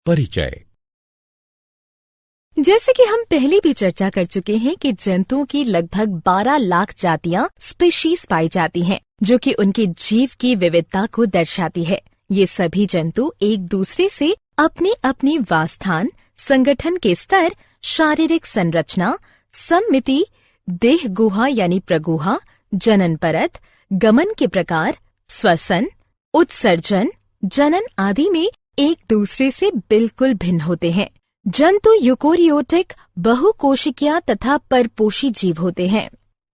परिचय। जैसे कि हम पहले भी चर्चा कर चुके हैं कि जंतुओं की लगभग 12 लाख जातियां स्पीशीज पाई जाती हैं, जो कि उनके जीव की विविधता को दर्शाती है। ये सभी जंतु एक दूसरे से अपने अपने वासस्थान, संगठन के स्तर, शारीरिक संरचना, सम्मिति, देह गुहा यानी प्रगुहा, जनन परत, गमन के प्रकार, श्वसन, उत्सर्जन, जनन आदि में एक दूसरे से बिल्कुल भिन्न होते हैं। जंतु यूकोरियोटिक, बहुकोशिकीय तथा परपोषी जीव होते हैं।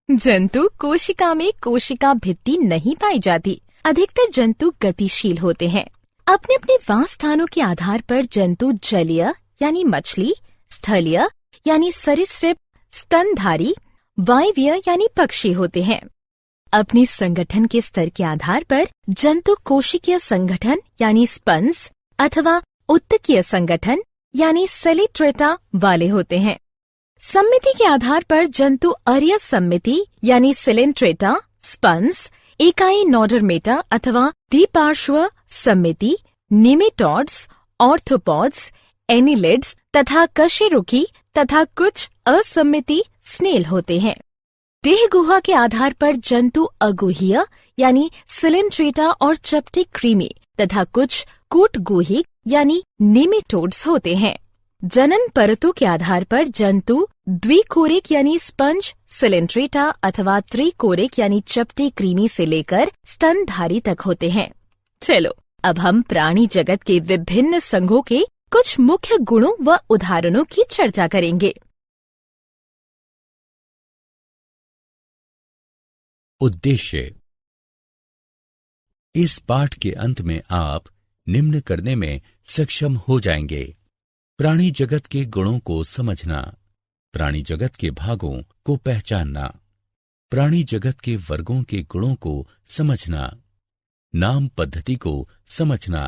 जंतु कोशिका में कोशिका भित्ति नहीं पाई जाती। अधिकतर जंतु गतिशील होते हैं। अपने अपने वास स्थानों के आधार पर जंतु जलीय यानी मछली, स्थलीय यानी सरीसृप, स्तनधारी, वायवीय यानी पक्षी होते हैं। अपनी संगठन के स्तर के आधार पर जंतु कोशिकीय संगठन यानी स्पंज अथवा उत्तकीय संगठन यानी सेलिट्रेटा वाले होते हैं। सम्मिति के आधार पर जंतु अरिय सम्मिति यानी सिलेंट्रेटा, स्पंज, इकाई नोडरमेटा अथवा द्विपार्श्व सम्मिति, निमेटोड्स, ऑर्थोपॉड्स, एनिलिड्स तथा कशेरुकी तथा कुछ असम्मिति स्नेल होते हैं। देह गुहा के आधार पर जंतु अगुहीय यानी सिलेंट्रेटा और चपटे क्रीमी तथा कुछ कूटगुहिक यानी निमेटोड्स होते हैं। जनन परतों के आधार पर जंतु द्विकोरिक यानी स्पंज, सिलेंट्रेटा अथवा त्रिकोरिक यानी चपटे क्रीमी से लेकर स्तनधारी तक होते हैं। चलो अब हम प्राणी जगत के विभिन्न संघों के कुछ मुख्य गुणों व उदाहरणों की चर्चा करेंगे। उद्देश्य। इस पाठ के अंत में आप निम्न करने में सक्षम हो जाएंगे: प्राणी जगत के गुणों को समझना, प्राणी जगत के भागों को पहचानना, प्राणी जगत के वर्गों के गुणों को समझना, नाम पद्धति को समझना।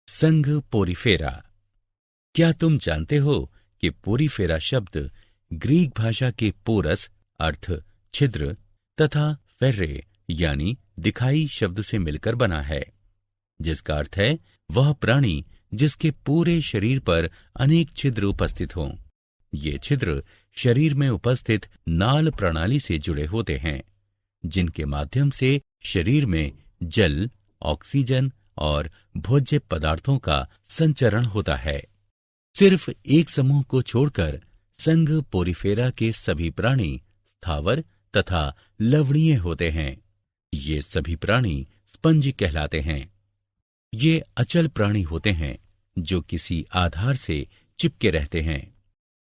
संघ पोरीफेरा। क्या तुम जानते हो कि पोरीफेरा शब्द ग्रीक भाषा के पोरस अर्थ छिद्र तथा फेर्रे यानी दिखाई शब्द से मिलकर बना है, जिसका अर्थ है वह प्राणी जिसके पूरे शरीर पर अनेक छिद्र उपस्थित हों। ये छिद्र शरीर में उपस्थित नाल प्रणाली से जुड़े होते हैं, जिनके माध्यम से शरीर में जल, ऑक्सीजन और भोज्य पदार्थों का संचरण होता है। सिर्फ एक समूह को छोड़कर संघ पोरीफेरा के सभी प्राणी स्थावर तथा लवणीय होते हैं। ये सभी प्राणी स्पंज कहलाते हैं। ये अचल प्राणी होते हैं जो किसी आधार से चिपके रहते हैं।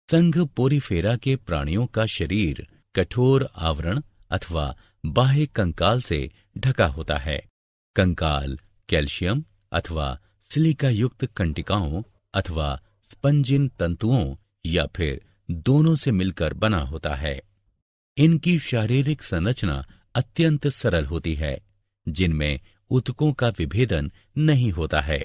संघ पोरीफेरा के प्राणियों का शरीर कठोर आवरण अथवा बाह्य कंकाल से ढका होता है। कंकाल कैल्शियम अथवा सिलिका युक्त कंटिकाओं अथवा स्पंजिन तंतुओं या फिर दोनों से मिलकर बना होता है। इनकी शारीरिक संरचना अत्यंत सरल होती है, जिनमें ऊतकों का विभेदन नहीं होता है।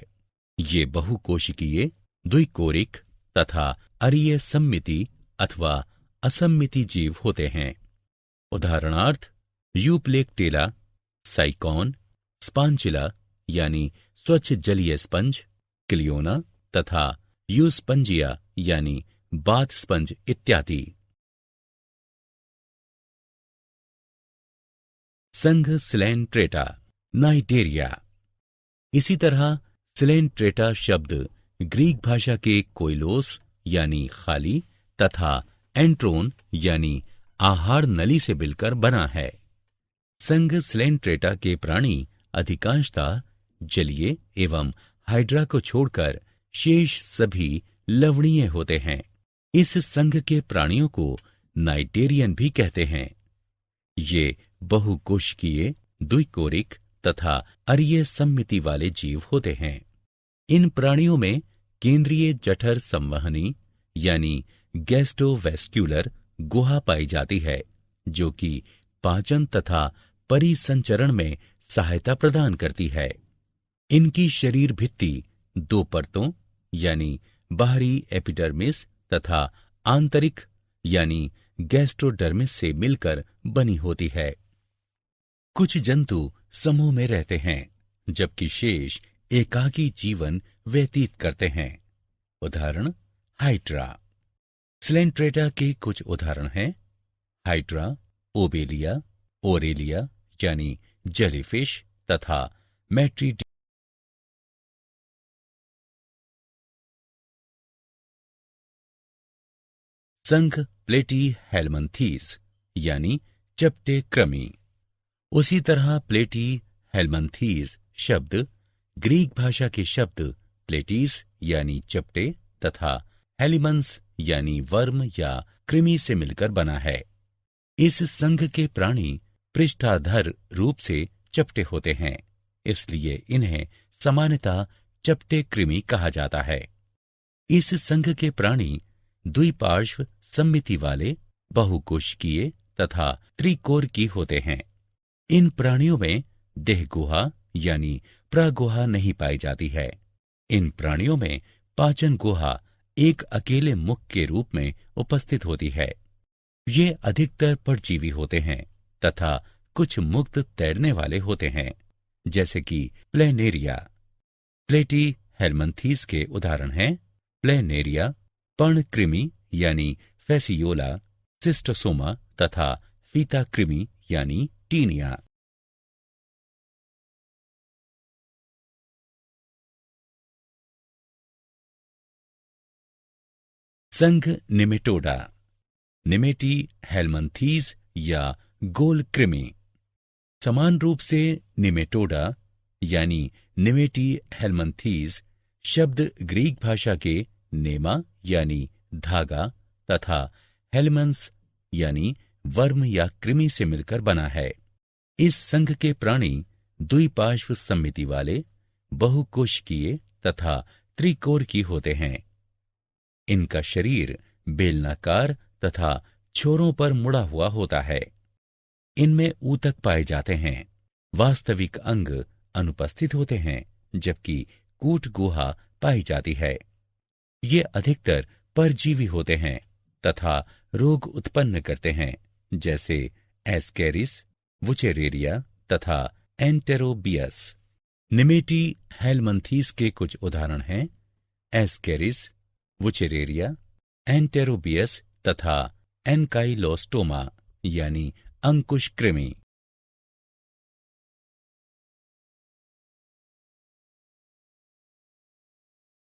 ये बहुकोशिकीय, द्विकोरिक तथा अरीय सम्मिति अथवा असम्मिति जीव होते हैं। उदाहरणार्थ यूप्लेक्टेला, साइकॉन, स्पांचिला यानी स्वच्छ जलीय स्पंज, क्लियोना तथा यूस्पंजिया यानी बाथ स्पंज इत्यादि। संघ सिलेंट्रेटा, नाइटेरिया। इसी तरह सिलेंट्रेटा शब्द ग्रीक भाषा के कोइलोस यानी खाली तथा एंट्रोन यानी आहार नली से मिलकर बना है। संघ सिलेंट्रेटा के प्राणी अधिकांशतः जलीय एवं हाइड्रा को छोड़कर शेष सभी लवणीय होते हैं। इस संघ के प्राणियों को नाइटेरियन भी कहते हैं। ये बहुकोशिकीय, द्विकोरिक तथा अरीय सम्मिति वाले जीव होते हैं। इन प्राणियों में केंद्रीय जठर संवहनी यानी गैस्ट्रोवेस्क्युलर गुहा पाई जाती है, जो कि पाचन तथा परिसंचरण में सहायता प्रदान करती है। इनकी शरीर भित्ति दो परतों यानी बाहरी एपिडर्मिस तथा आंतरिक यानी गैस्ट्रोडर्मिस से मिलकर बनी होती है। कुछ जंतु समूह में रहते हैं, जबकि शेष एकाकी जीवन व्यतीत करते हैं। उदाहरण हाइड्रा। स्लेंट्रेटा के कुछ उदाहरण हैं हाइड्रा, ओबेलिया, ओरेलिया यानी जेलीफिश तथा मैट्रीडी। संघ प्लेटी हेलमंथीस यानी चपटे कृमि। उसी तरह प्लेटी हेलमंथीस शब्द ग्रीक भाषा के शब्द प्लेटीस यानी चपटे तथा हेलिमंस यानी वर्म या कृमि से मिलकर बना है। इस संघ के प्राणी पृष्ठाधर रूप से चपटे होते हैं, इसलिए इन्हें सामान्यतः चपटे कृमि कहा जाता है। इस संघ के प्राणी द्विपार्श्व सममिति वाले, बहुकोशिकीय तथा त्रिकोरकी होते हैं। इन प्राणियों में देहगुहा यानी प्रगुहा नहीं पाई जाती है। इन प्राणियों में पाचन गुहा एक अकेले मुख के रूप में उपस्थित होती है। ये अधिकतर परजीवी होते हैं तथा कुछ मुक्त तैरने वाले होते हैं, जैसे कि प्लेनेरिया। प्लेटी हेलमंथीस के उदाहरण हैं प्लेनेरिया, पर्णकृमि यानी फेसियोला, सिस्टोसोमा तथा फीता कृमि यानी टीनिया। संघ निमेटोडा, निमेटी हेलमंथीस या गोल कृमि। समान रूप से निमेटोडा यानी निमेटी हेलमंथीस शब्द ग्रीक भाषा के नेमा यानी धागा तथा हेलमंस यानी वर्म या कृमि से मिलकर बना है। इस संघ के प्राणी द्विपार्श्व सममिति वाले, बहुकोशिकीय तथा त्रिकोरकी होते हैं। इनका शरीर बेलनाकार तथा छोरों पर मुड़ा हुआ होता है। इनमें ऊतक पाए जाते हैं। वास्तविक अंग अनुपस्थित होते हैं, जबकि कूट गुहा पाई जाती है। ये अधिकतर परजीवी होते हैं तथा रोग उत्पन्न करते हैं, जैसे एस्केरिस, वुचेरेरिया तथा एंटेरोबियस। निमेटी हेलमंथीस के कुछ उदाहरण हैं एस्केरिस, वुचेरेरिया, एंटेरोबियस तथा एनकाइलोस्टोमा यानी अंकुश कृमि।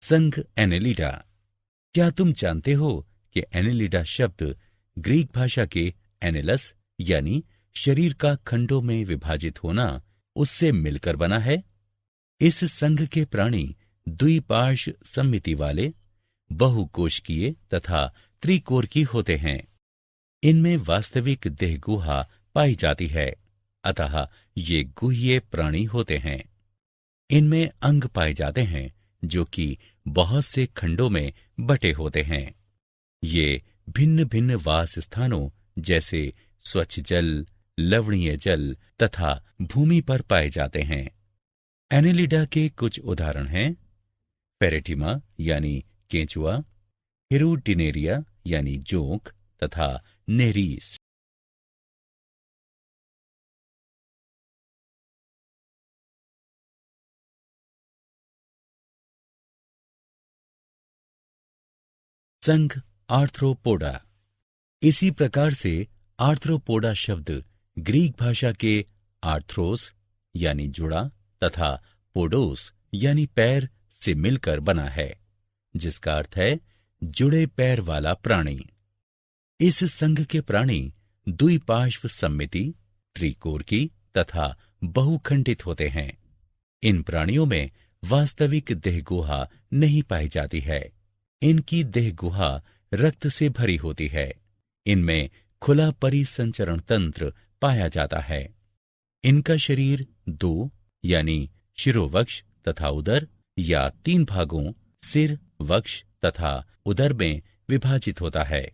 संघ एनेलिडा। क्या तुम जानते हो कि एनेलिडा शब्द ग्रीक भाषा के एनेलस यानी शरीर का खंडों में विभाजित होना उससे मिलकर बना है? इस संघ के प्राणी द्विपार्श्व सममिति वाले, बहुकोशिकीय तथा त्रिकोरकी होते हैं। इनमें वास्तविक देहगुहा पाई जाती है, अतः ये गुह्य प्राणी होते हैं। इनमें अंग पाए जाते हैं जो कि बहुत से खंडों में बटे होते हैं। ये भिन्न भिन्न वास स्थानों जैसे स्वच्छ जल, लवणीय जल तथा भूमि पर पाए जाते हैं। एनेलिडा के कुछ उदाहरण हैं पेरेटिमा यानी केंचुआ, हिरुडिनेरिया यानी जोंक तथा नेरीस। संघ आर्थ्रोपोडा। इसी प्रकार से आर्थ्रोपोडा शब्द ग्रीक भाषा के आर्थ्रोस यानी जुड़ा तथा पोडोस यानी पैर से मिलकर बना है, जिसका अर्थ है जुड़े पैर वाला प्राणी। इस संघ के प्राणी द्विपार्श्व सममिति, त्रिकोरकी तथा बहुखंडित होते हैं। इन प्राणियों में वास्तविक देहगुहा नहीं पाई जाती है। इनकी देहगुहा रक्त से भरी होती है। इनमें खुला परिसंचरण तंत्र पाया जाता है। इनका शरीर दो यानी शिरोवक्ष तथा उदर या तीन भागों सिर, वक्ष तथा उदर में विभाजित होता है।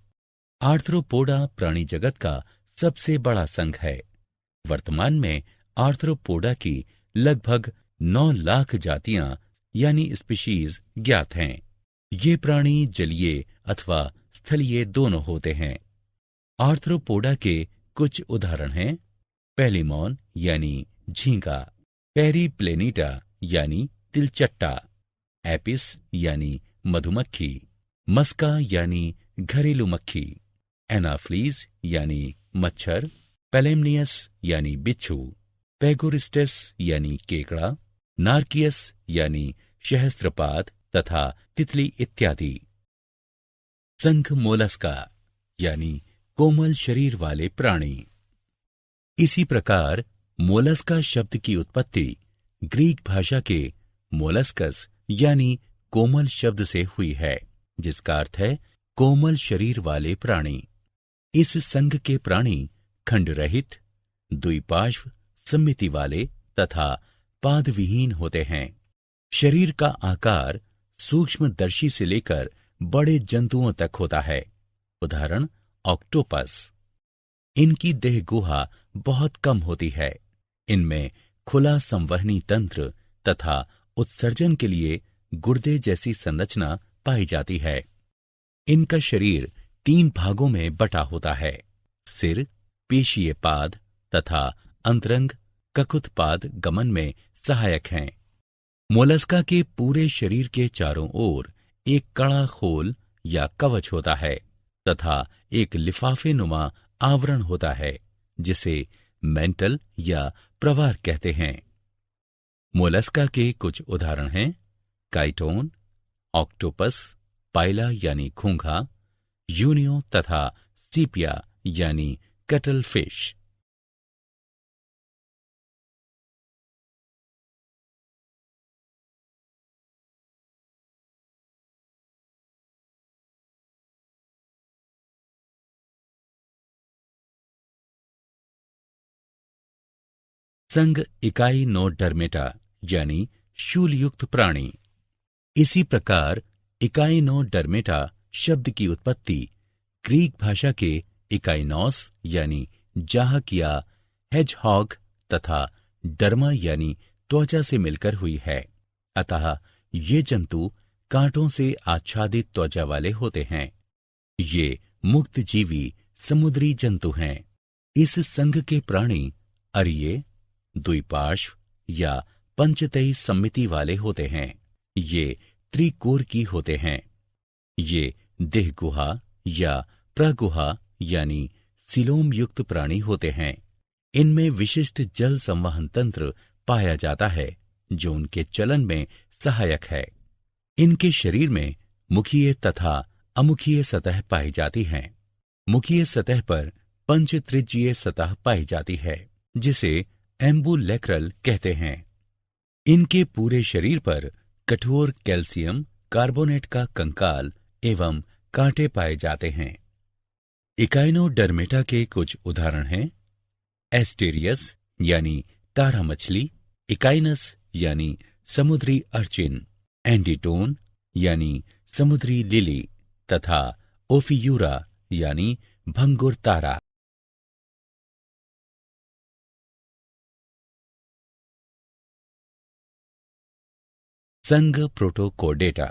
आर्थ्रोपोडा प्राणी जगत का सबसे बड़ा संघ है। वर्तमान में आर्थ्रोपोडा की लगभग 9 लाख जातियां यानी स्पीशीज ज्ञात हैं। ये प्राणी जलीय अथवा स्थलीय दोनों होते हैं। आर्थ्रोपोडा के कुछ उदाहरण हैं पेलिमॉन यानी झींगा, पेरीप्लेनिटा यानी तिलचट्टा, एपिस यानी मधुमक्खी, मस्का यानी घरेलू मक्खी, एनाफ्लीज यानी मच्छर, पेलेमनियस यानी बिच्छू, पेगोरिस्टेस यानी केकड़ा, नार्कियस यानी सहस्त्रपाद तथा तितली इत्यादि। संघ मोलस्का यानी कोमल शरीर वाले प्राणी। इसी प्रकार मोलस्का शब्द की उत्पत्ति ग्रीक भाषा के मोलस्कस यानी कोमल शब्द से हुई है, जिसका अर्थ है कोमल शरीर वाले प्राणी। इस संघ के प्राणी खंड रहित, द्विपार्श्व सममिति वाले तथा पादविहीन होते हैं। शरीर का आकार सूक्ष्मदर्शी से लेकर बड़े जंतुओं तक होता है, उदाहरण ऑक्टोपस। इनकी देह गुहा बहुत कम होती है। इनमें खुला संवहनी तंत्र तथा उत्सर्जन के लिए गुर्दे जैसी संरचना पाई जाती है। इनका शरीर 3 भागों में बटा होता है, सिर, पेशीय पाद तथा अंतरंग ककुत्पाद गमन में सहायक हैं। मोलस्का के पूरे शरीर के चारों ओर एक कड़ा खोल या कवच होता है तथा एक लिफाफे नुमा आवरण होता है, जिसे मेंटल या प्रवार कहते हैं। मोलस्का के कुछ उदाहरण हैं काइटोन, ऑक्टोपस, पाइला यानी घोंघा, यूनियो तथा सीपिया यानी कटल फिश। संघ इकाइनोडर्मेटा यानी शूलयुक्त प्राणी। इसी प्रकार इकाइनोडर्मेटा शब्द की उत्पत्ति ग्रीक भाषा के इकाइनोस यानी जाहक या हेजहॉग तथा डर्मा यानी त्वचा से मिलकर हुई है। अतः ये जंतु कांटों से आच्छादित त्वचा वाले होते हैं। ये मुक्त जीवी समुद्री जंतु हैं। इस संघ के प्राणी अरिये, द्विपार्श्व या पंचतई सम्मिति वाले होते हैं। ये त्रिकोर की होते हैं। ये देह गुहा या प्रगुहा यानी सिलोम युक्त प्राणी होते हैं। इनमें विशिष्ट जल संवहन तंत्र पाया जाता है, जो उनके चलन में सहायक है। इनके शरीर में मुखीय तथा अमुखीय सतह पाई जाती हैं। मुखीय सतह पर पंचत्रिज्यीय सतह पाई जाती है, जिसे एम्बुलेक्रल कहते हैं। इनके पूरे शरीर पर कठोर कैल्शियम कार्बोनेट का कंकाल एवं कांटे पाए जाते हैं। इकाइनोडर्मेटा के कुछ उदाहरण हैं एस्टेरियस यानी तारा मछली, इकाइनस यानी समुद्री अर्चिन, एंडीटोन यानी समुद्री लिली तथा ओफियूरा यानी भंगुर तारा। संघ प्रोटोकोडेटा।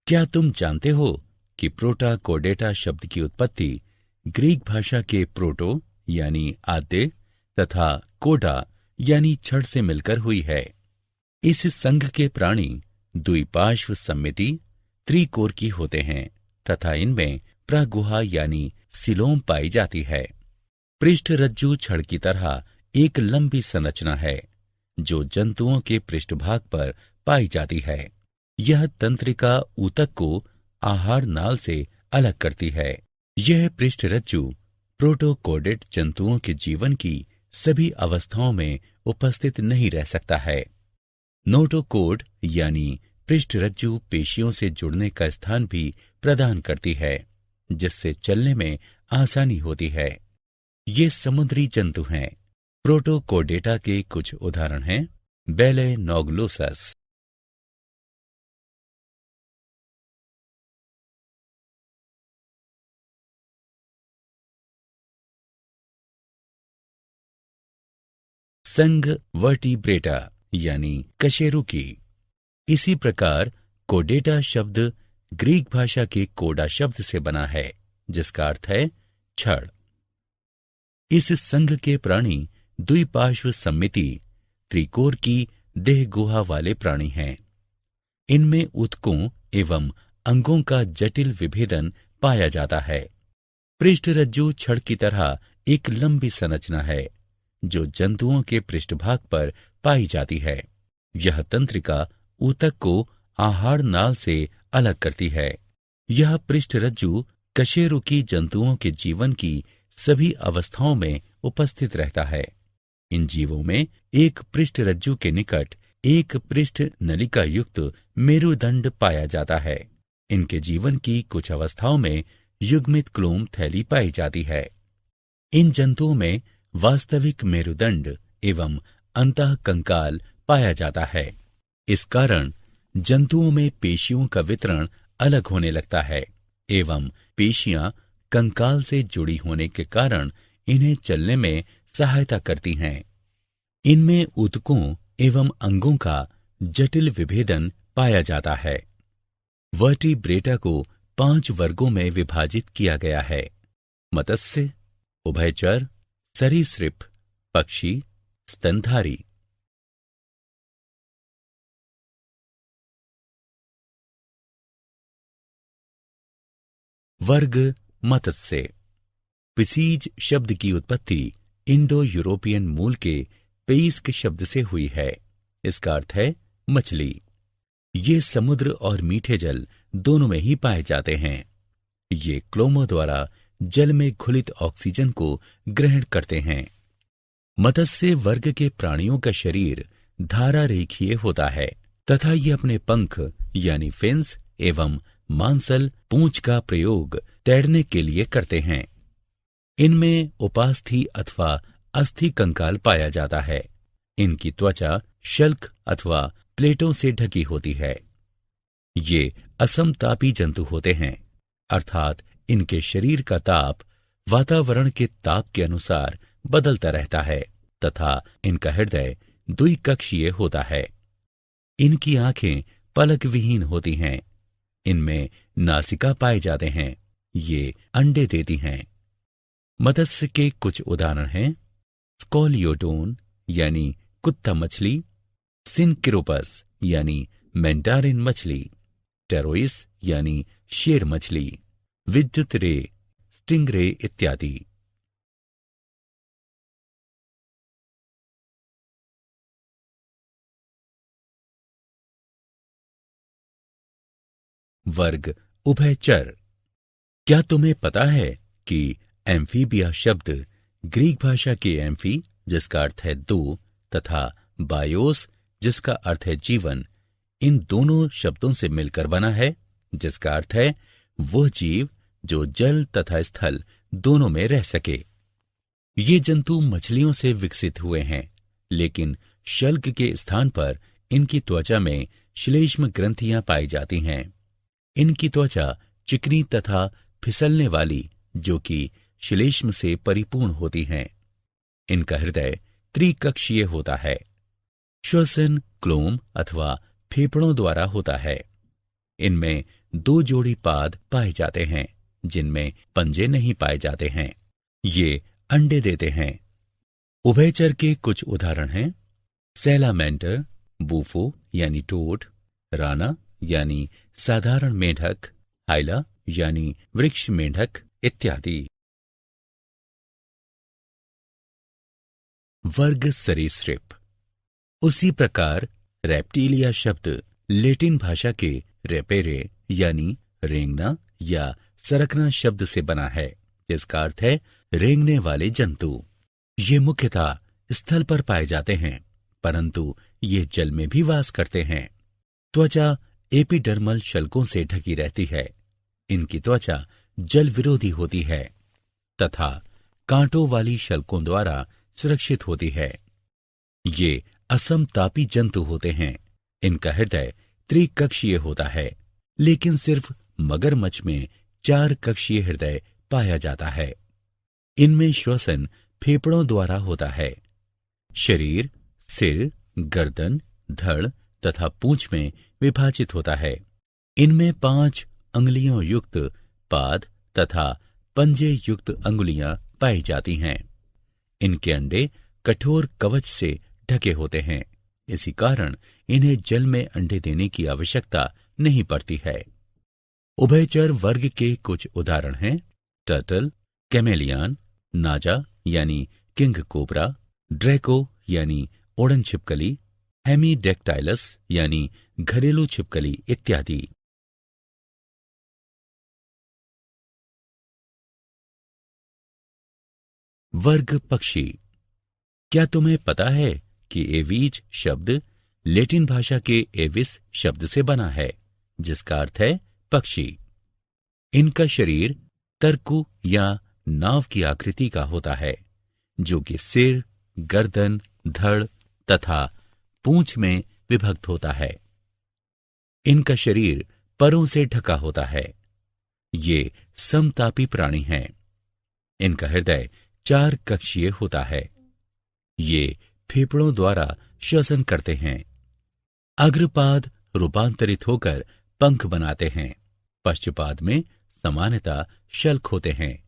क्या तुम जानते हो कि प्रोटाकोडेटा शब्द की उत्पत्ति ग्रीक भाषा के प्रोटो यानी आद्य तथा कोडा यानी छड़ से मिलकर हुई है। इस संघ के प्राणी द्विपार्श्व सम्मिति त्रिकोर की होते हैं तथा इनमें प्रगुहा यानी सिलोम पाई जाती है। पृष्ठरज्जु छड़ की तरह एक लंबी संरचना है, जो जंतुओं के पृष्ठभाग पर पाई जाती है। यह तंत्रिका ऊतक को आहार नाल से अलग करती है। यह पृष्ठरज्जु प्रोटोकोडेट जंतुओं के जीवन की सभी अवस्थाओं में उपस्थित नहीं रह सकता है। नोटोकोड यानी पृष्ठरज्जु पेशियों से जुड़ने का स्थान भी प्रदान करती है, जिससे चलने में आसानी होती है। ये समुद्री जंतु हैं। प्रोटोकोडेटा के कुछ उदाहरण हैं बेलेनोग्लोसस, संघ वर्टिब्रेटा यानी कशेरुकी। इसी प्रकार कोडेटा शब्द ग्रीक भाषा के कोडा शब्द से बना है, जिसका अर्थ है छड़। इस संघ के प्राणी द्विपार्श्व सम्मिति त्रिकोर की देह गुहा वाले प्राणी हैं। इनमें ऊतकों एवं अंगों का जटिल विभेदन पाया जाता है। पृष्ठरज्जु छड़ की तरह एक लंबी संरचना है जो जंतुओं के पृष्ठभाग पर पाई जाती है। यह तंत्रिका ऊतक को आहार नाल से अलग करती है। यह पृष्ठरज्जु कशेरुकी जंतुओं के जीवन की सभी अवस्थाओं में उपस्थित रहता है। इन जीवों में एक पृष्ठरज्जु के निकट एक पृष्ठ नलिका युक्त मेरुदंड पाया जाता है। इनके जीवन की कुछ अवस्थाओं में युग्मित क्लोम थैली पाई जाती है। इन जंतुओं में वास्तविक मेरुदंड एवं अंतः कंकाल पाया जाता है। इस कारण जंतुओं में पेशियों का वितरण अलग होने लगता है एवं पेशियां कंकाल से जुड़ी होने के कारण इन्हें चलने में सहायता करती हैं। इनमें ऊतकों एवं अंगों का जटिल विभेदन पाया जाता है। वर्टिब्रेटा को 5 वर्गों में विभाजित किया गया है: मत्स्य, उभयचर, सरीसृप, पक्षी, स्तनधारी। वर्ग मत्स्य। पिसीज शब्द की उत्पत्ति इंडो यूरोपियन मूल के पेइस्क शब्द से हुई है। इसका अर्थ है मछली। ये समुद्र और मीठे जल दोनों में ही पाए जाते हैं। ये क्लोमों द्वारा जल में घुलित ऑक्सीजन को ग्रहण करते हैं। मत्स्य वर्ग के प्राणियों का शरीर धारा रेखीय होता है तथा ये अपने पंख यानी फिन्स एवं मांसल पूंछ का प्रयोग तैरने के लिए करते हैं। इनमें उपास्थि अथवा अस्थि कंकाल पाया जाता है। इनकी त्वचा शल्क अथवा प्लेटों से ढकी होती है। ये असमतापी जंतु होते हैं, अर्थात इनके शरीर का ताप वातावरण के ताप के अनुसार बदलता रहता है तथा इनका हृदय द्विकक्षीय होता है। इनकी आंखें पलक विहीन होती हैं। इनमें नासिका पाए जाते हैं। ये अंडे देती हैं। मत्स्य के कुछ उदाहरण हैं: स्कोलियोडोन यानी कुत्ता मछली, सिनकिरोपस यानी मैंडारिन मछली, टेरोइस यानी शेर मछली, विद्युत रे, स्टिंगरे इत्यादि। वर्ग उभयचर। क्या तुम्हें पता है कि एम्फीबिया शब्द ग्रीक भाषा के एम्फी जिसका अर्थ है दो तथा बायोस जिसका अर्थ है जीवन, इन दोनों शब्दों से मिलकर बना है, जिसका अर्थ है वह जीव जो जल तथा स्थल दोनों में रह सके। ये जंतु मछलियों से विकसित हुए हैं, लेकिन शल्क के स्थान पर इनकी त्वचा में श्लेष्म ग्रंथियां पाई जाती हैं। इनकी त्वचा चिकनी तथा फिसलने वाली जो कि श्लेष्म से परिपूर्ण होती हैं। इनका हृदय त्रिकक्षीय होता है। श्वसन क्लोम अथवा फेफड़ों द्वारा होता है। इनमें 2 जोड़ी पाद पाए जाते हैं जिनमें पंजे नहीं पाए जाते हैं। ये अंडे देते हैं। उभयचर के कुछ उदाहरण हैं: सैलामेंटर, बूफो यानी टोड, राना यानी साधारण मेंढक, हाइला यानी वृक्ष मेंढक इत्यादि। वर्ग सरीसृप। उसी प्रकार रेप्टिलिया शब्द लैटिन भाषा के रेपेरे यानी रेंगना या सरकना शब्द से बना है, जिसका अर्थ है रेंगने वाले जंतु। ये मुख्यतः स्थल पर पाए जाते हैं, परंतु ये जल में भी वास करते हैं। त्वचा एपिडर्मल शल्कों से ढकी रहती है। इनकी त्वचा जल विरोधी होती है तथा कांटों वाली शल्कों द्वारा सुरक्षित होती है। ये असमतापी जंतु होते हैं। इनका हृदय त्रिकक्षीय होता है, लेकिन सिर्फ मगरमच्छ में 4 कक्षीय हृदय पाया जाता है। इनमें श्वसन फेफड़ों द्वारा होता है। शरीर सिर, गर्दन, धड़ तथा पूंछ में विभाजित होता है। इनमें 5 अंगुलियों युक्त पाद तथा पंजे युक्त अंगुलियां पाई जाती हैं। इनके अंडे कठोर कवच से ढके होते हैं। इसी कारण इन्हें जल में अंडे देने की आवश्यकता नहीं पड़ती है। उभयचर वर्ग के कुछ उदाहरण हैं टर्टल, कैमेलियन, नाजा यानी किंग कोबरा, ड्रैको यानी ओडन छिपकली, हेमीडेक्टाइलस यानी घरेलू छिपकली इत्यादि। वर्ग पक्षी। क्या तुम्हें पता है कि एवीज शब्द लैटिन भाषा के एविस शब्द से बना है, जिसका अर्थ है पक्षी। इनका शरीर तरकु या नाव की आकृति का होता है, जो कि सिर, गर्दन, धड़ तथा पूंछ में विभक्त होता है। इनका शरीर परों से ढका होता है। ये समतापी प्राणी हैं। इनका हृदय 4 कक्षीय होता है। ये फेफड़ों द्वारा श्वसन करते हैं। अग्रपाद रूपांतरित होकर पंख बनाते हैं। पश्चपाद में सामान्यतः शल्क होते हैं,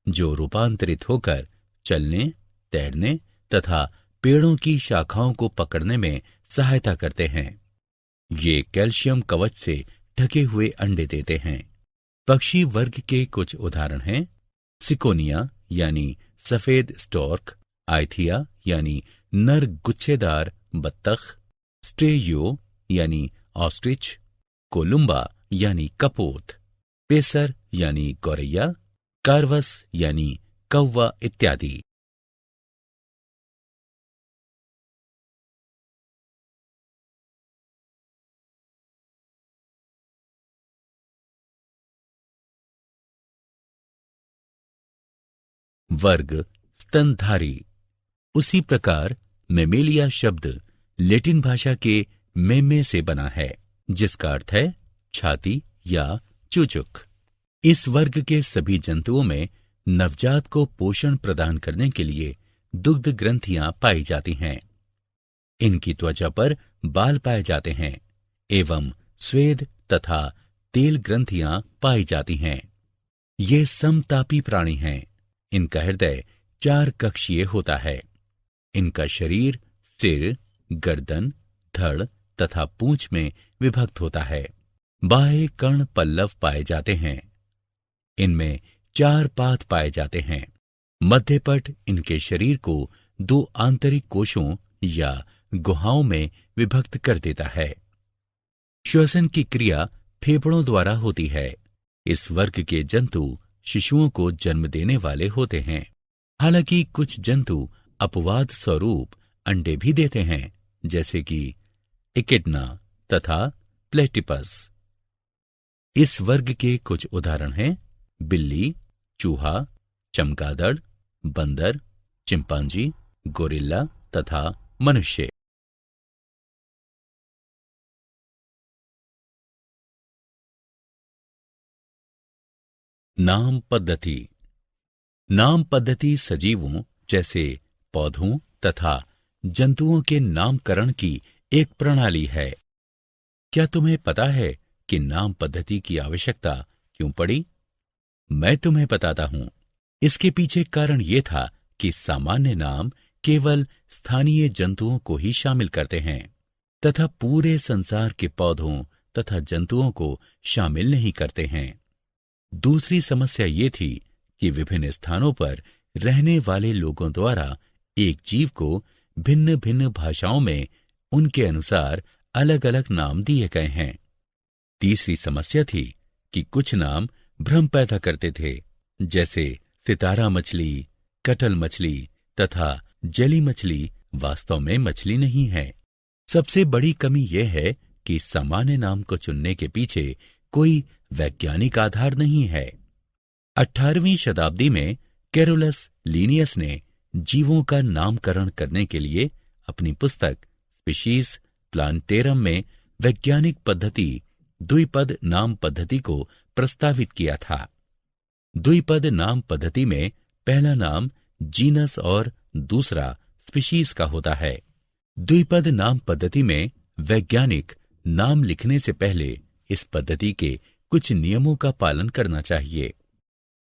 जो रूपांतरित होकर चलने, तैरने तथा पेड़ों की शाखाओं को पकड़ने में सहायता करते हैं। ये कैल्शियम कवच से ढके हुए अंडे देते हैं। पक्षी वर्ग के कुछ उदाहरण हैं सिकोनिया यानी सफेद स्टॉर्क, आइथिया यानी नर गुच्छेदार बत्तख, स्ट्रेयो यानी ऑस्ट्रिच, कोलुम्बा यानी कपोत, पेसर यानी गौरैया, कार्वस यानी कौवा इत्यादि। वर्ग स्तनधारी। उसी प्रकार मेमेलिया शब्द लैटिन भाषा के मेमे से बना है, जिसका अर्थ है छाती या चूचुक। इस वर्ग के सभी जंतुओं में नवजात को पोषण प्रदान करने के लिए दुग्ध ग्रंथियां पाई जाती हैं। इनकी त्वचा पर बाल पाए जाते हैं एवं स्वेद तथा तेल ग्रंथियां पाई जाती हैं। ये समतापी प्राणी हैं। इनका हृदय 4 कक्षीय होता है। इनका शरीर सिर, गर्दन, धड़ तथा पूंछ में विभक्त होता है। बाह्य कर्ण पल्लव पाए जाते हैं। इनमें 4 पाद पाए जाते हैं। मध्यपट इनके शरीर को 2 आंतरिक कोशों या गुहाओं में विभक्त कर देता है। श्वसन की क्रिया फेफड़ों द्वारा होती है। इस वर्ग के जंतु शिशुओं को जन्म देने वाले होते हैं। हालांकि कुछ जंतु अपवाद स्वरूप अंडे भी देते हैं, जैसे कि इकिडना तथा प्लेटिपस। इस वर्ग के कुछ उदाहरण हैं बिल्ली, चूहा, चमगादड़, बंदर, चिंपांजी, गोरिल्ला तथा मनुष्य। नाम पद्धति। नाम पद्धति सजीवों जैसे पौधों तथा जंतुओं के नामकरण की एक प्रणाली है। क्या तुम्हें पता है कि नाम पद्धति की आवश्यकता क्यों पड़ी? मैं तुम्हें बताता हूं। इसके पीछे कारण यह था कि सामान्य नाम केवल स्थानीय जंतुओं को ही शामिल करते हैं तथा पूरे संसार के पौधों तथा जंतुओं को शामिल नहीं करते हैं। दूसरी समस्या ये थी कि विभिन्न स्थानों पर रहने वाले लोगों द्वारा एक जीव को भिन्न भिन्न भाषाओं में उनके अनुसार अलग अलग नाम दिए गए हैं। तीसरी समस्या थी कि कुछ नाम भ्रम पैदा करते थे, जैसे सितारा मछली, कटल मछली तथा जली मछली वास्तव में मछली नहीं है। सबसे बड़ी कमी यह है कि सामान्य नाम को चुनने के पीछे कोई वैज्ञानिक आधार नहीं है। 18वीं शताब्दी में कैरोलस लीनियस ने जीवों का नामकरण करने के लिए अपनी पुस्तक स्पीशीज प्लांटेरम में वैज्ञानिक पद्धति द्विपद नाम पद्धति को प्रस्तावित किया था। द्विपद नाम पद्धति में पहला नाम जीनस और दूसरा स्पीशीज का होता है। द्विपद नाम पद्धति में वैज्ञानिक नाम लिखने से पहले इस पद्धति के कुछ नियमों का पालन करना चाहिए।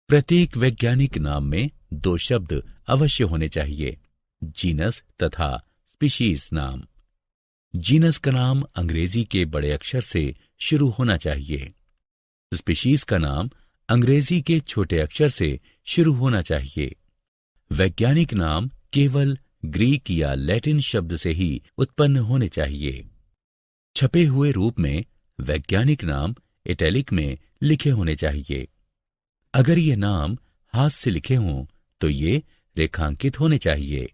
प्रत्येक वैज्ञानिक नाम में 2 शब्द अवश्य होने चाहिए, जीनस तथा स्पीशीज नाम। जीनस का नाम अंग्रेजी के बड़े अक्षर से शुरू होना चाहिए। स्पीशीज का नाम अंग्रेजी के छोटे अक्षर से शुरू होना चाहिए। वैज्ञानिक नाम केवल ग्रीक या लैटिन शब्द से ही उत्पन्न होने चाहिए। छपे हुए रूप में वैज्ञानिक नाम इटैलिक में लिखे होने चाहिए। अगर ये नाम हाथ से लिखे हों तो ये रेखांकित होने चाहिए।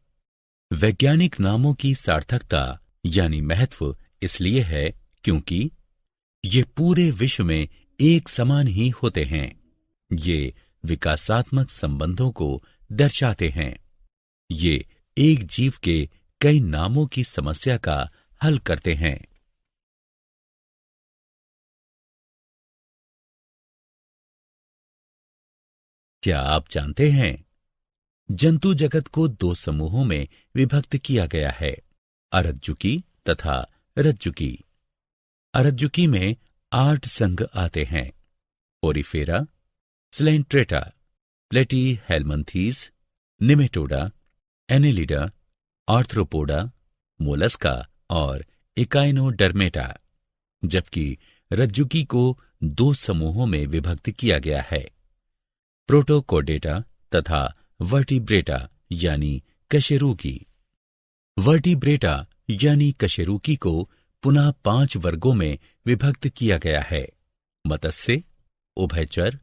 वैज्ञानिक नामों की सार्थकता यानी महत्व इसलिए है क्योंकि ये पूरे विश्व में एक समान ही होते हैं। ये विकासात्मक संबंधों को दर्शाते हैं। ये एक जीव के कई नामों की समस्या का हल करते हैं। क्या आप जानते हैं जंतु जगत को दो समूहों में विभक्त किया गया है, अरज्जुकी तथा रज्जुकी। अरज्जुकी में 8 संघ आते हैं: porifera, coelenterata, platyhelminthes, nematoda, annelida, arthropoda, mollusca और इकाइनोडर्मेटा। जबकि रज्जुकी को 2 समूहों में विभक्त किया गया है: प्रोटोकोडेटा तथा वर्टिब्रेटा यानी कशेरुकी। वर्टिब्रेटा यानी कशेरुकी को पुनः 5 वर्गों में विभक्त किया गया है: मत्स्य, उभयचर,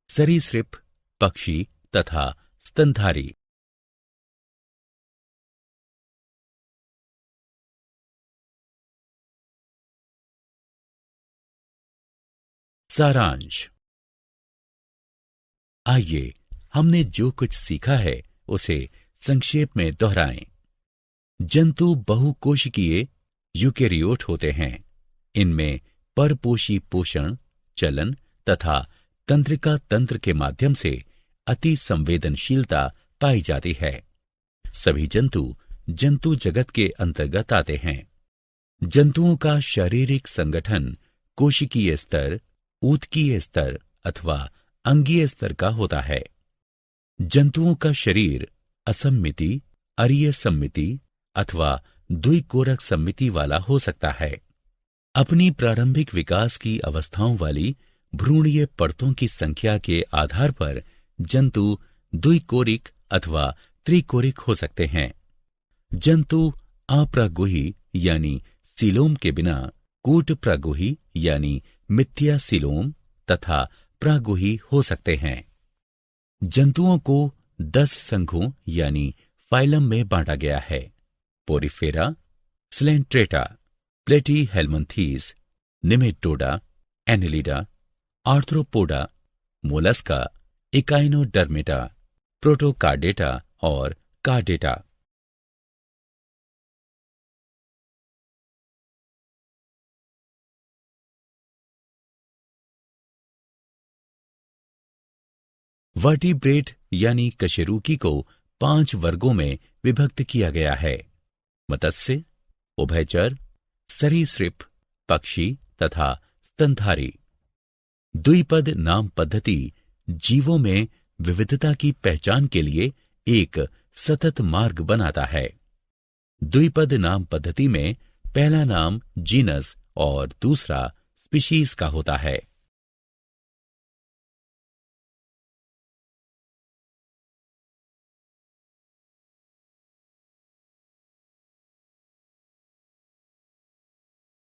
सरीसृप, पक्षी तथा स्तनधारी। सारांश। आइए हमने जो कुछ सीखा है उसे संक्षेप में दोहराएं। जंतु बहुकोशिकीय यूकेरियोट होते हैं। इनमें परपोषी पोषण, चलन तथा तंत्रिका तंत्र के माध्यम से अति संवेदनशीलता पाई जाती है। सभी जंतु जंतु जगत के अंतर्गत आते हैं। जंतुओं का शारीरिक संगठन कोशिकीय स्तर, ऊतकीय स्तर अथवा अंगीय स्तर का होता है। जंतुओं का शरीर असममिति, अरीय सममिति अथवा द्विकोरक सममिति वाला हो सकता है। अपनी प्रारंभिक विकास की अवस्थाओं वाली भ्रूणीय परतों की संख्या के आधार पर जंतु द्विकोरिक अथवा त्रिकोरिक हो सकते हैं। जंतु अप्रागुही यानी सीलोम के बिना कूटप्रागुही यानी मिथ्या सीलोम तथा प्रागुही हो सकते हैं। जंतुओं को 10 संघों यानी फाइलम में बांटा गया है: porifera, coelenterata, platyhelminthes, nematoda, annelida, arthropoda, mollusca, echinodermata, protochordata और कार्डेटा। वर्टिब्रेट यानी कशेरुकी को 5 वर्गों में विभक्त किया गया है: मत्स्य, उभयचर, सरीसृप, पक्षी तथा स्तनधारी। द्विपद नाम पद्धति जीवों में विविधता की पहचान के लिए एक सतत मार्ग बनाता है। द्विपद नाम पद्धति में पहला नाम जीनस और दूसरा स्पीशीज का होता है।